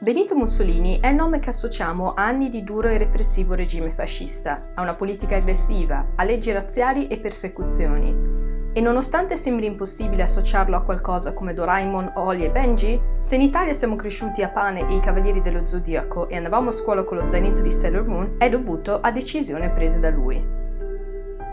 Benito Mussolini è il nome che associamo a anni di duro e repressivo regime fascista, a una politica aggressiva, a leggi razziali e persecuzioni. E nonostante sembri impossibile associarlo a qualcosa come Doraemon, Holly e Benji, se in Italia siamo cresciuti a Pane e i Cavalieri dello Zodiaco e andavamo a scuola con lo zainetto di Sailor Moon, è dovuto a decisioni prese da lui.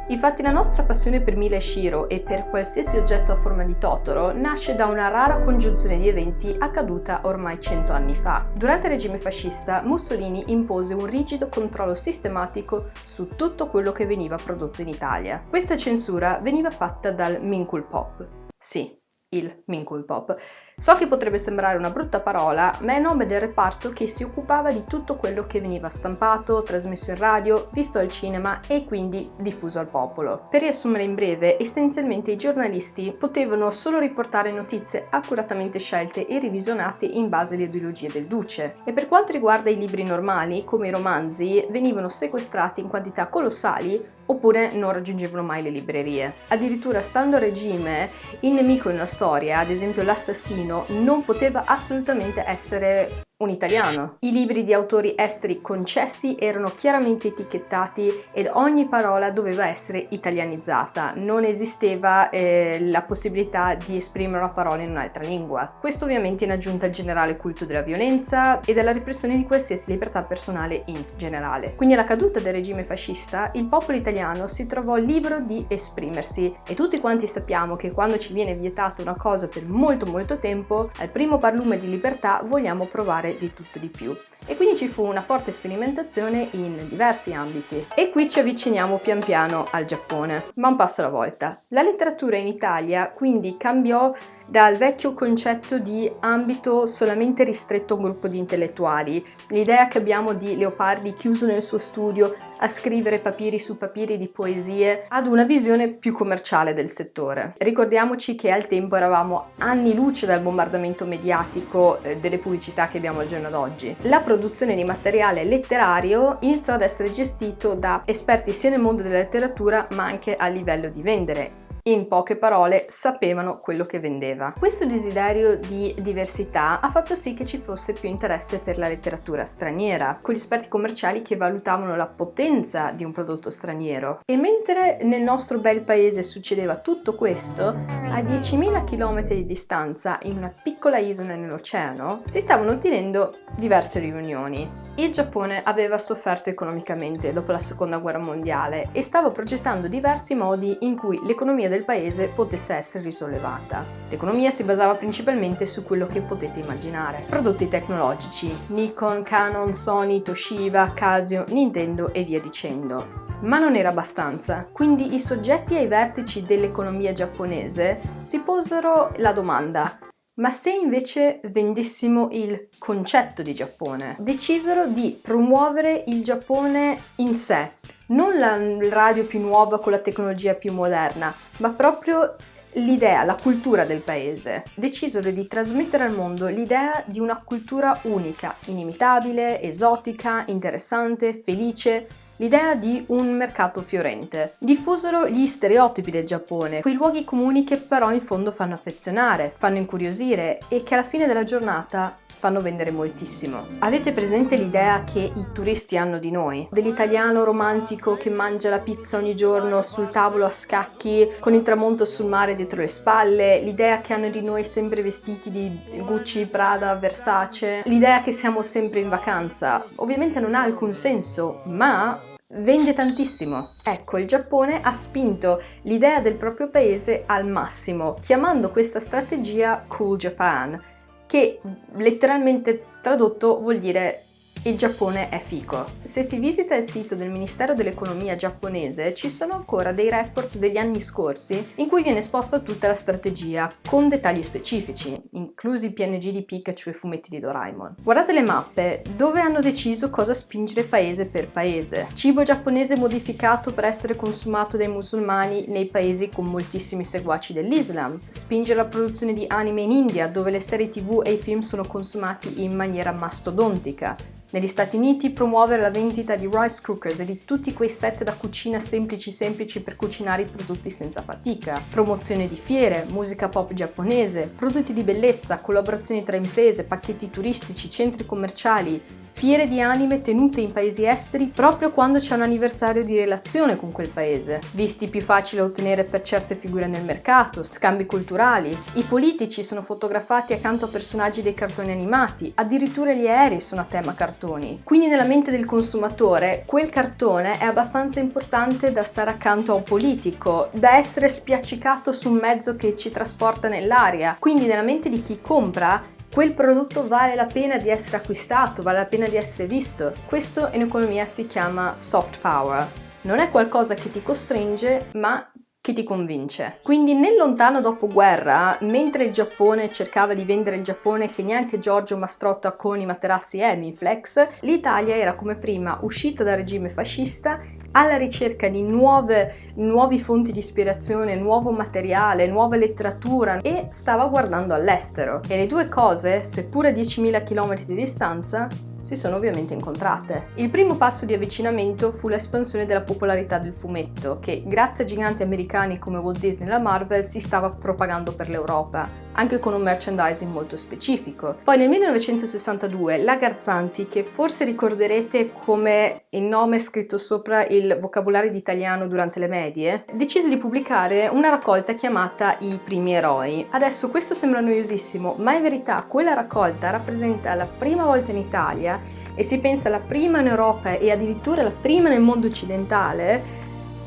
Infatti la nostra passione per Mila e Shiro e per qualsiasi oggetto a forma di Totoro nasce da una rara congiunzione di eventi accaduta ormai 100 anni fa. Durante il regime fascista, Mussolini impose un rigido controllo sistematico su tutto quello che veniva prodotto in Italia. Questa censura veniva fatta dal Minkulpop. Sì, il Minkulpop. So che potrebbe sembrare una brutta parola, ma è il nome del reparto che si occupava di tutto quello che veniva stampato, trasmesso in radio, visto al cinema e quindi diffuso al popolo. Per riassumere in breve, essenzialmente i giornalisti potevano solo riportare notizie accuratamente scelte e revisionate in base alle ideologie del duce. E per quanto riguarda i libri normali, come i romanzi, venivano sequestrati in quantità colossali oppure non raggiungevano mai le librerie. Addirittura, stando a regime, il nemico in una storia, ad esempio l'assassino, non poteva assolutamente essere un italiano. I libri di autori esteri concessi erano chiaramente etichettati ed ogni parola doveva essere italianizzata. Non esisteva la possibilità di esprimere una parola in un'altra lingua. Questo ovviamente in aggiunta al generale culto della violenza e della repressione di qualsiasi libertà personale in generale. Quindi alla caduta del regime fascista, il popolo italiano si trovò libero di esprimersi e tutti quanti sappiamo che quando ci viene vietata una cosa per molto tempo, al primo barlume di libertà vogliamo provare di tutto di più. E quindi ci fu una forte sperimentazione in diversi ambiti. E qui ci avviciniamo pian piano al Giappone, ma un passo alla volta. La letteratura in Italia quindi cambiò dal vecchio concetto di ambito solamente ristretto a un gruppo di intellettuali, l'idea che abbiamo di Leopardi chiuso nel suo studio a scrivere papiri su papiri di poesie, ad una visione più commerciale del settore. Ricordiamoci che al tempo eravamo anni luce dal bombardamento mediatico delle pubblicità che abbiamo al giorno d'oggi. La produzione di materiale letterario iniziò ad essere gestito da esperti sia nel mondo della letteratura ma anche a livello di vendere. In poche parole, sapevano quello che vendeva. Questo desiderio di diversità ha fatto sì che ci fosse più interesse per la letteratura straniera, con gli esperti commerciali che valutavano la potenza di un prodotto straniero. E mentre nel nostro bel paese succedeva tutto questo, a 10.000 km di distanza, in una piccola isola nell'oceano, si stavano tenendo diverse riunioni. Il Giappone aveva sofferto economicamente dopo la Seconda Guerra Mondiale e stava progettando diversi modi in cui l'economia del paese potesse essere risollevata. L'economia si basava principalmente su quello che potete immaginare. Prodotti tecnologici, Nikon, Canon, Sony, Toshiba, Casio, Nintendo e via dicendo. Ma non era abbastanza, quindi i soggetti ai vertici dell'economia giapponese si posero la domanda: ma se invece vendessimo il concetto di Giappone? Decisero di promuovere il Giappone in sé, non la radio più nuova con la tecnologia più moderna, ma proprio l'idea, la cultura del paese. Decisero di trasmettere al mondo l'idea di una cultura unica, inimitabile, esotica, interessante, felice, l'idea di un mercato fiorente. Diffusero gli stereotipi del Giappone, quei luoghi comuni che però in fondo fanno affezionare, fanno incuriosire e che alla fine della giornata fanno vendere moltissimo. Avete presente l'idea che i turisti hanno di noi? Dell'italiano romantico che mangia la pizza ogni giorno sul tavolo a scacchi con il tramonto sul mare dietro le spalle, l'idea che hanno di noi sempre vestiti di Gucci, Prada, Versace, l'idea che siamo sempre in vacanza. Ovviamente non ha alcun senso, ma vende tantissimo. Ecco, il Giappone ha spinto l'idea del proprio paese al massimo, chiamando questa strategia Cool Japan, che letteralmente tradotto vuol dire il Giappone è fico. Se si visita il sito del Ministero dell'Economia giapponese ci sono ancora dei report degli anni scorsi in cui viene esposta tutta la strategia con dettagli specifici, inclusi i PNG di Pikachu e fumetti di Doraemon. Guardate le mappe dove hanno deciso cosa spingere paese per paese. Cibo giapponese modificato per essere consumato dai musulmani nei paesi con moltissimi seguaci dell'Islam. Spingere la produzione di anime in India dove le serie TV e i film sono consumati in maniera mastodontica. Negli Stati Uniti promuovere la vendita di rice cookers e di tutti quei set da cucina semplici per cucinare i prodotti senza fatica. Promozione di fiere, musica pop giapponese, prodotti di bellezza, collaborazioni tra imprese, pacchetti turistici, centri commerciali, fiere di anime tenute in paesi esteri proprio quando c'è un anniversario di relazione con quel paese, visti più facili da ottenere per certe figure nel mercato, scambi culturali. I politici sono fotografati accanto a personaggi dei cartoni animati, addirittura gli aerei sono a tema cartoni. Quindi nella mente del consumatore quel cartone è abbastanza importante da stare accanto a un politico, da essere spiaccicato su un mezzo che ci trasporta nell'aria. Quindi nella mente di chi compra quel prodotto vale la pena di essere acquistato, vale la pena di essere visto. Questo in economia si chiama soft power. Non è qualcosa che ti costringe, ma che ti convince. Quindi nel lontano dopoguerra, mentre il Giappone cercava di vendere il Giappone che neanche Giorgio Mastrotta con i materassi Hemiflex, l'Italia era come prima uscita dal regime fascista alla ricerca di nuovi fonti di ispirazione, nuovo materiale, nuova letteratura e stava guardando all'estero. E le due cose, seppure a 10.000 km di distanza, si sono ovviamente incontrate. Il primo passo di avvicinamento fu l'espansione della popolarità del fumetto, che grazie a giganti americani come Walt Disney e la Marvel si stava propagando per l'Europa, anche con un merchandising molto specifico. Poi nel 1962 la Garzanti, che forse ricorderete come il nome scritto sopra il vocabolario d'italiano durante le medie, decise di pubblicare una raccolta chiamata I primi eroi. Adesso questo sembra noiosissimo, ma in verità quella raccolta rappresenta la prima volta in Italia e si pensa la prima in Europa e addirittura la prima nel mondo occidentale,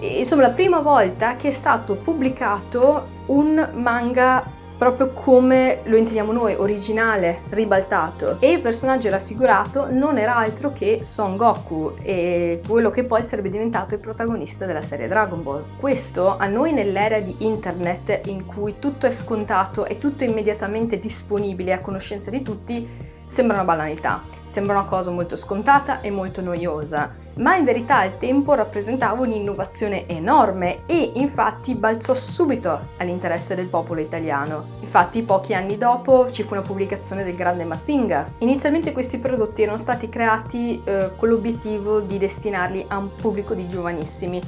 insomma la prima volta che è stato pubblicato un manga proprio come lo intendiamo noi, originale, ribaltato. E il personaggio raffigurato non era altro che Son Goku, e quello che poi sarebbe diventato il protagonista della serie Dragon Ball. Questo a noi nell'era di internet, in cui tutto è scontato e tutto è immediatamente disponibile a conoscenza di tutti, sembra una banalità, sembra una cosa molto scontata e molto noiosa, ma in verità al tempo rappresentava un'innovazione enorme e infatti balzò subito all'interesse del popolo italiano. Infatti pochi anni dopo ci fu una pubblicazione del grande Mazinga. Inizialmente questi prodotti erano stati creati con l'obiettivo di destinarli a un pubblico di giovanissimi.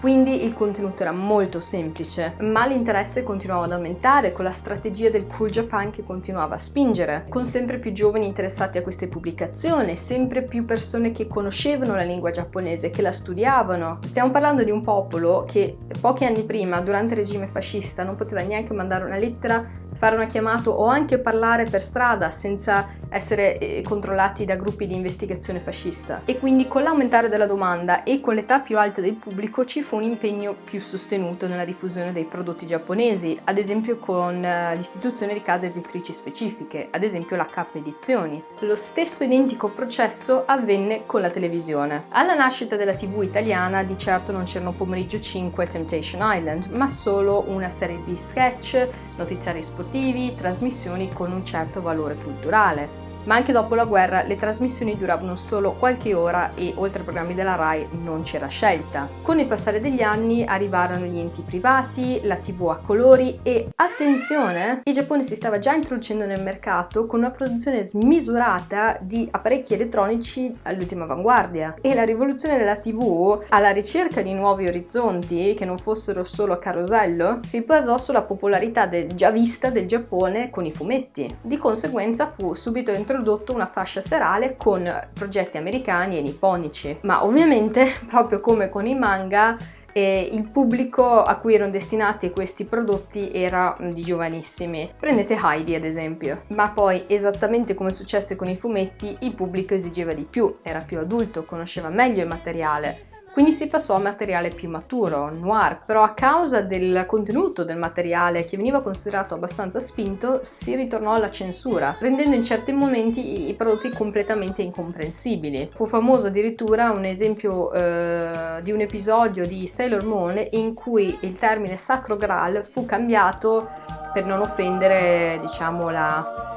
Quindi il contenuto era molto semplice, ma l'interesse continuava ad aumentare con la strategia del Cool Japan che continuava a spingere, con sempre più giovani interessati a queste pubblicazioni, sempre più persone che conoscevano la lingua giapponese, che la studiavano. Stiamo parlando di un popolo che pochi anni prima, durante il regime fascista, non poteva neanche mandare una lettera, fare una chiamata o anche parlare per strada senza essere controllati da gruppi di investigazione fascista. E quindi con l'aumentare della domanda e con l'età più alta del pubblico ci fu un impegno più sostenuto nella diffusione dei prodotti giapponesi, ad esempio con l'istituzione di case editrici specifiche, ad esempio la K Edizioni. Lo stesso identico processo avvenne con la televisione. Alla nascita della TV italiana di certo non c'erano Pomeriggio 5 e Temptation Island, ma solo una serie di sketch, notiziari sportivi, trasmissioni con un certo valore culturale. Ma anche dopo la guerra le trasmissioni duravano solo qualche ora e oltre ai programmi della Rai non c'era scelta. Con il passare degli anni arrivarono gli enti privati, la TV a colori e, attenzione, il Giappone si stava già introducendo nel mercato con una produzione smisurata di apparecchi elettronici all'ultima avanguardia. E la rivoluzione della TV, alla ricerca di nuovi orizzonti che non fossero solo a carosello, si basò sulla popolarità già vista del Giappone con i fumetti. Di conseguenza fu subito introdotto una fascia serale con progetti americani e nipponici, ma ovviamente proprio come con i manga il pubblico a cui erano destinati questi prodotti era di giovanissimi. Prendete Heidi ad esempio, ma poi esattamente come successe con i fumetti il pubblico esigeva di più, era più adulto, conosceva meglio il materiale. Quindi si passò a materiale più maturo, noir, però a causa del contenuto del materiale che veniva considerato abbastanza spinto si ritornò alla censura, rendendo in certi momenti i prodotti completamente incomprensibili. Fu famoso addirittura un esempio di un episodio di Sailor Moon in cui il termine Sacro Graal fu cambiato per non offendere, diciamo, la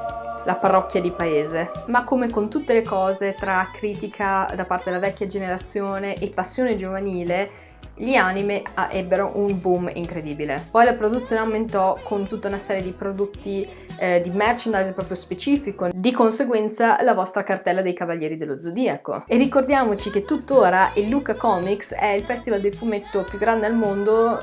parrocchia di paese. Ma come con tutte le cose, tra critica da parte della vecchia generazione e passione giovanile, gli anime ebbero un boom incredibile. Poi la produzione aumentò con tutta una serie di prodotti di merchandise proprio specifico, di conseguenza la vostra cartella dei Cavalieri dello Zodiaco. E ricordiamoci che tuttora il Lucca Comics è il festival del fumetto più grande al mondo,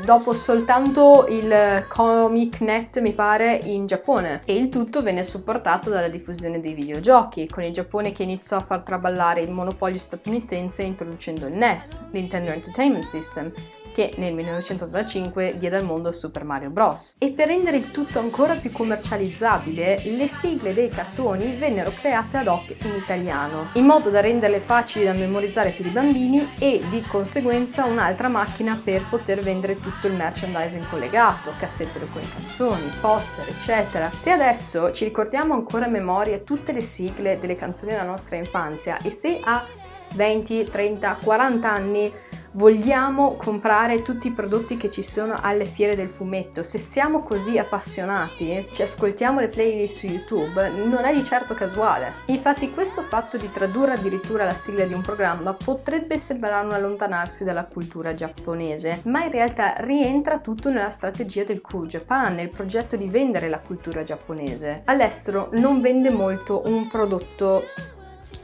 dopo soltanto il Comic Net, mi pare, in Giappone, e il tutto venne supportato dalla diffusione dei videogiochi, con il Giappone che iniziò a far traballare il monopolio statunitense introducendo il NES, Nintendo Entertainment System, che nel 1985 diede al mondo Super Mario Bros. E per rendere il tutto ancora più commercializzabile, le sigle dei cartoni vennero create ad hoc in italiano, in modo da renderle facili da memorizzare per i bambini e di conseguenza un'altra macchina per poter vendere tutto il merchandising collegato, cassette con le canzoni, poster, eccetera. Se adesso ci ricordiamo ancora a memoria tutte le sigle delle canzoni della nostra infanzia e se a 20, 30, 40 anni vogliamo comprare tutti i prodotti che ci sono alle fiere del fumetto, se siamo così appassionati, ci ascoltiamo le playlist su YouTube, non è di certo casuale. Infatti questo fatto di tradurre addirittura la sigla di un programma potrebbe sembrare un allontanarsi dalla cultura giapponese, ma in realtà rientra tutto nella strategia del Cool Japan, nel progetto di vendere la cultura giapponese. All'estero non vende molto un prodotto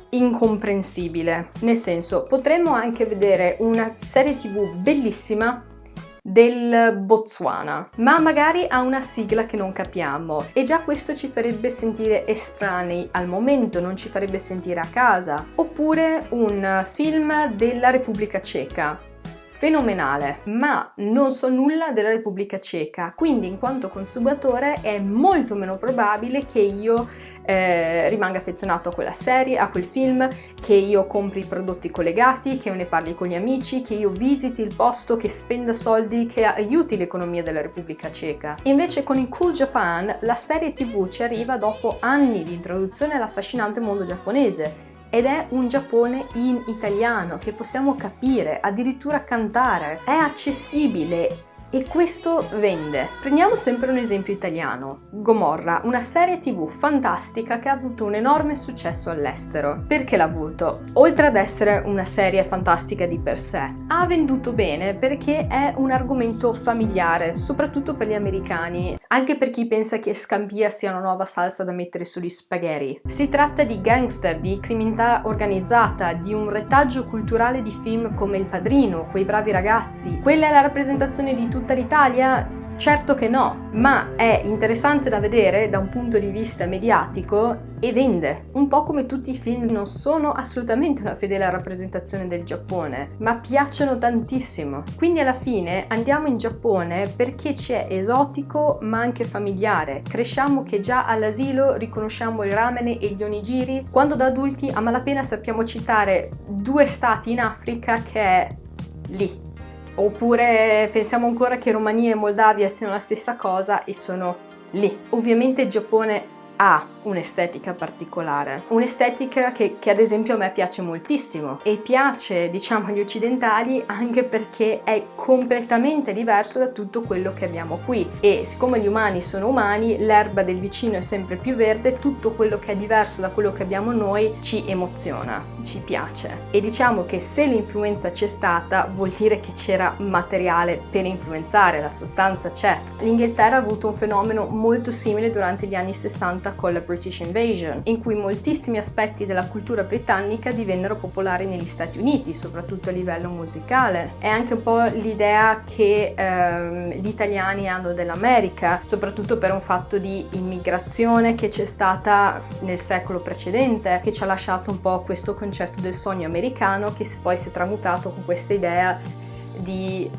incomprensibile, nel senso, potremmo anche vedere una serie TV bellissima del Botswana, ma magari ha una sigla che non capiamo e già questo ci farebbe sentire estranei al momento, non ci farebbe sentire a casa. Oppure un film della Repubblica Ceca, fenomenale, ma non so nulla della Repubblica Ceca, quindi in quanto consumatore è molto meno probabile che io rimanga affezionato a quella serie, a quel film, che io compri i prodotti collegati, che io ne parli con gli amici, che io visiti il posto, che spenda soldi, che aiuti l'economia della Repubblica Ceca. Invece con il Cool Japan la serie TV ci arriva dopo anni di introduzione all'affascinante mondo giapponese. Ed è un Giappone in italiano che possiamo capire, addirittura cantare, è accessibile e questo vende. Prendiamo sempre un esempio italiano, Gomorra, una serie TV fantastica che ha avuto un enorme successo all'estero. Perché l'ha avuto? Oltre ad essere una serie fantastica di per sé, ha venduto bene perché è un argomento familiare, soprattutto per gli americani, anche per chi pensa che Scampia sia una nuova salsa da mettere sugli spaghetti. Si tratta di gangster, di criminalità organizzata, di un retaggio culturale di film come Il Padrino, Quei bravi ragazzi. Quella è la rappresentazione di tutta l'Italia? Certo che no, ma è interessante da vedere da un punto di vista mediatico e vende. Un po' come tutti i film non sono assolutamente una fedele rappresentazione del Giappone, ma piacciono tantissimo. Quindi alla fine andiamo in Giappone perché ci è esotico ma anche familiare. Cresciamo che già all'asilo riconosciamo il ramen e gli onigiri, quando da adulti a malapena sappiamo citare 2 stati in Africa che è lì. Oppure pensiamo ancora che Romania e Moldavia siano la stessa cosa e sono lì. Ovviamente il Giappone ha un'estetica particolare, un'estetica che ad esempio a me piace moltissimo e piace, diciamo, agli occidentali anche perché è completamente diverso da tutto quello che abbiamo qui e siccome gli umani sono umani, l'erba del vicino è sempre più verde, tutto quello che è diverso da quello che abbiamo noi ci emoziona, ci piace e diciamo che se l'influenza c'è stata vuol dire che c'era materiale per influenzare, la sostanza c'è. L'Inghilterra ha avuto un fenomeno molto simile durante gli anni 60 con la British Invasion, in cui moltissimi aspetti della cultura britannica divennero popolari negli Stati Uniti, soprattutto a livello musicale. È anche un po' l'idea che gli italiani hanno dell'America, soprattutto per un fatto di immigrazione che c'è stata nel secolo precedente, che ci ha lasciato un po' questo concetto del sogno americano che poi si è tramutato con questa idea di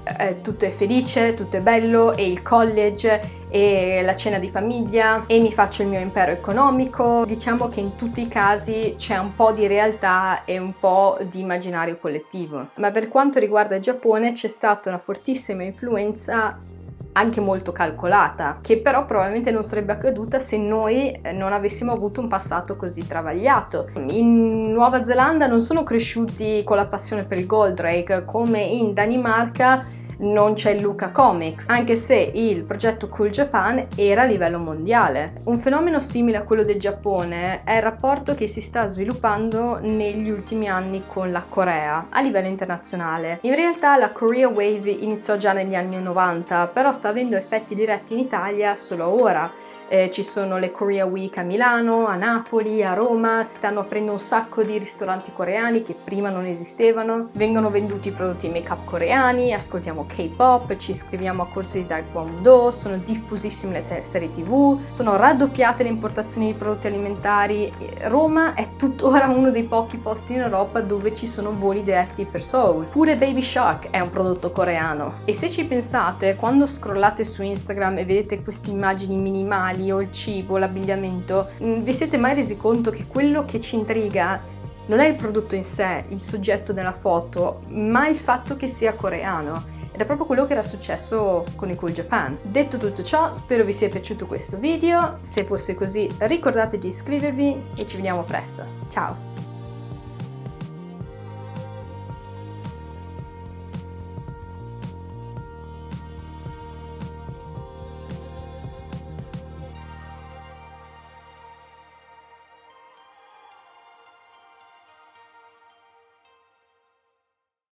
tutto è felice, tutto è bello e il college e la cena di famiglia e mi faccio il mio impero economico. Diciamo che in tutti i casi c'è un po' di realtà e un po' di immaginario collettivo. Ma per quanto riguarda il Giappone c'è stata una fortissima influenza anche molto calcolata, che però probabilmente non sarebbe accaduta se noi non avessimo avuto un passato così travagliato. In Nuova Zelanda non sono cresciuti con la passione per il Goldrake, come in Danimarca non c'è il Luca Comics, anche se il progetto Cool Japan era a livello mondiale. Un fenomeno simile a quello del Giappone è il rapporto che si sta sviluppando negli ultimi anni con la Corea a livello internazionale. In realtà la Korea Wave iniziò già negli anni 90, però sta avendo effetti diretti in Italia solo ora. Ci sono le Korea Week a Milano, a Napoli, a Roma, si stanno aprendo un sacco di ristoranti coreani che prima non esistevano, vengono venduti prodotti make-up coreani, ascoltiamo K-pop, ci iscriviamo a corsi di Taekwondo, sono diffusissime le serie TV, sono raddoppiate le importazioni di prodotti alimentari. Roma è tuttora uno dei pochi posti in Europa dove ci sono voli diretti per Seoul. Pure Baby Shark è un prodotto coreano. E se ci pensate, quando scrollate su Instagram e vedete queste immagini minimali o il cibo, l'abbigliamento, vi siete mai resi conto che quello che ci intriga non è il prodotto in sé, il soggetto della foto, ma il fatto che sia coreano? Ed è proprio quello che era successo con il Cool Japan. Detto tutto ciò, spero vi sia piaciuto questo video. Se fosse così, ricordate di iscrivervi e ci vediamo presto. Ciao!